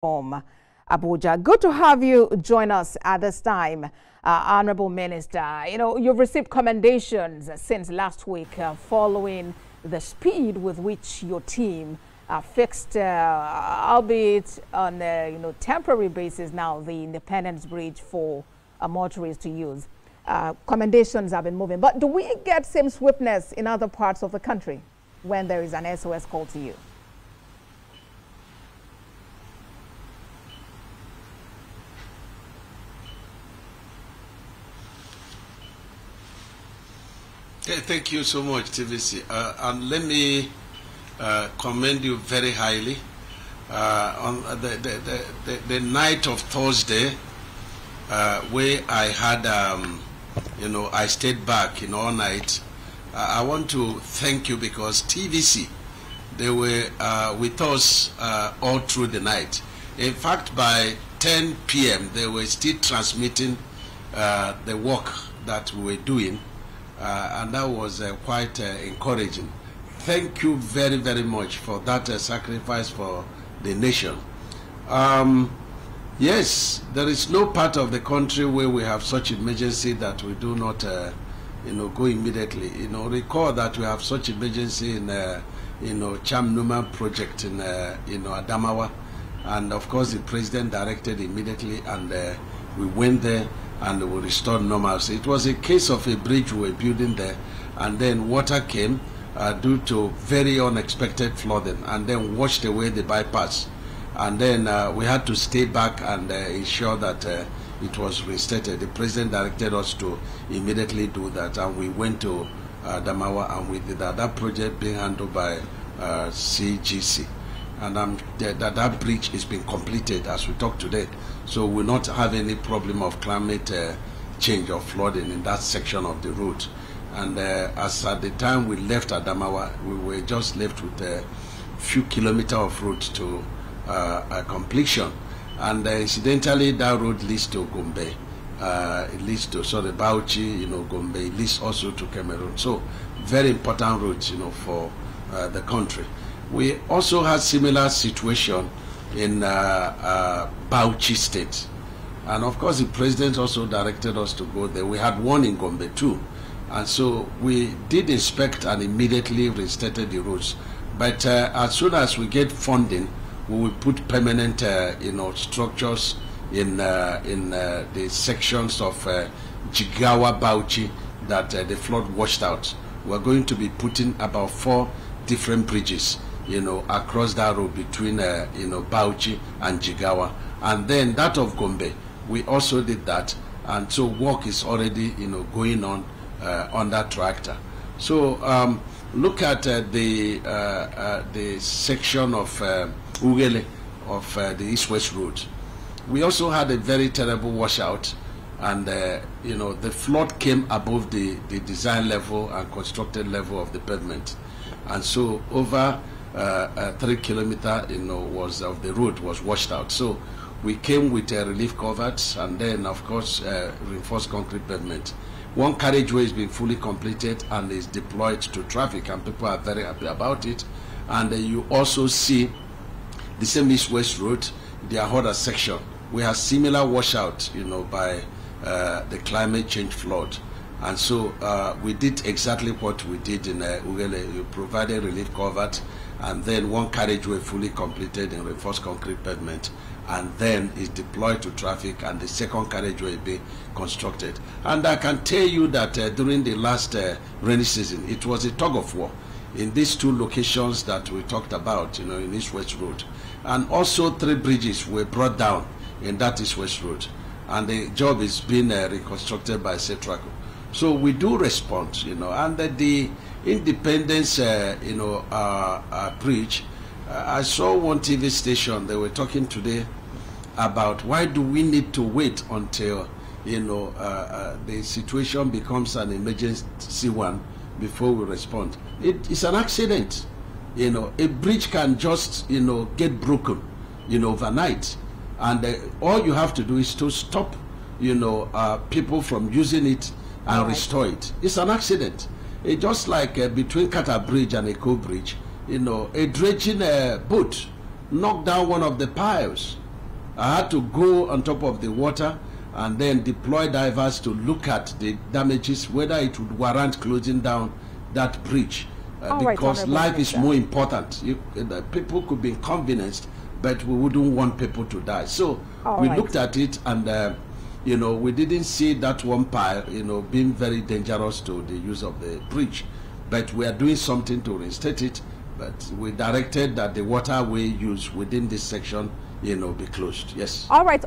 from Abuja. Good to have you join us at this time, Honorable Minister. You know, you've received commendations since last week following the speed with which your team fixed, albeit on a temporary basis now, the Independence Bridge for motorists to use. Commendations have been moving. But do we get same swiftness in other parts of the country when there is an SOS call to you? Thank you so much, TVC. And let me commend you very highly. On the night of Thursday, where I had, I stayed back all night. I want to thank you because TVC, they were with us all through the night. In fact, by 10 p.m., they were still transmitting the work that we were doing. And that was quite encouraging. Thank you very, very much for that sacrifice for the nation. Yes, there is no part of the country where we have such emergency that we do not, go immediately. Recall that we have such emergency in, Cham Numa project in, Adamawa, and of course the president directed immediately, and we went there and we restored normalcy. It was a case of a bridge we were building there, and then water came due to very unexpected flooding, and then washed away the bypass. And then we had to stay back and ensure that it was restarted. The president directed us to immediately do that, and we went to Adamawa and we did that. That project being handled by CGC. And that bridge is being completed as we talk today. So we'll not have any problem of climate change or flooding in that section of the route. And as at the time we left Adamawa, we were just left with a few kilometers of route to completion. And incidentally, that road leads to Gombe. It leads to Bauchi, Gombe. It leads also to Cameroon. So very important route, for the country. We also had similar situation in Bauchi State. And of course, the president also directed us to go there. We had one in Gombe too. And so we did inspect and immediately restarted the roads. But as soon as we get funding, we will put permanent, structures in the sections of Jigawa, Bauchi that the flood washed out. We're going to be putting about 4 different bridges, across that road between, Bauchi and Jigawa. And then that of Gombe, we also did that. And so work is already, going on that tractor. So look at the section of Ugele of the East-West Road. We also had a very terrible washout, and the flood came above the design level and constructed level of the pavement. And so over 3 kilometers, was of the road was washed out. So we came with relief coverts, and then of course reinforced concrete pavement. One carriageway is being fully completed and is deployed to traffic, and people are very happy about it. And you also see the same East-West Road, the Ahoda section. We have similar washout, by the climate change flood. And so we did exactly what we did in Ugele. You provided relief covert, and then one carriageway fully completed in reinforced concrete pavement, and then is deployed to traffic, and the second carriageway be constructed. And I can tell you that during the last rainy season, it was a tug of war in these 2 locations that we talked about, in East-West Road. And also 3 bridges were brought down in that East-West Road, and the job is being reconstructed by Setraco. So we do respond, and the Independence, bridge. I saw one TV station, they were talking today about why do we need to wait until, the situation becomes an emergency one before we respond. It's an accident. A bridge can just, get broken, overnight. And all you have to do is to stop, people from using it and restore it. It's an accident. It's just like between Kata Bridge and Eko Bridge, a dredging boat knocked down one of the piles, I had to go on top of the water and then deploy divers to look at the damages, whether it would warrant closing down that bridge. Because life is more important. People could be inconvenienced, but we wouldn't want people to die. So we looked at it, and you know, we didn't see that one pile, you know, being very dangerous to the use of the bridge. But we are doing something to reinstate it. But we directed that the waterway use within this section, you know, be closed. Yes. All right.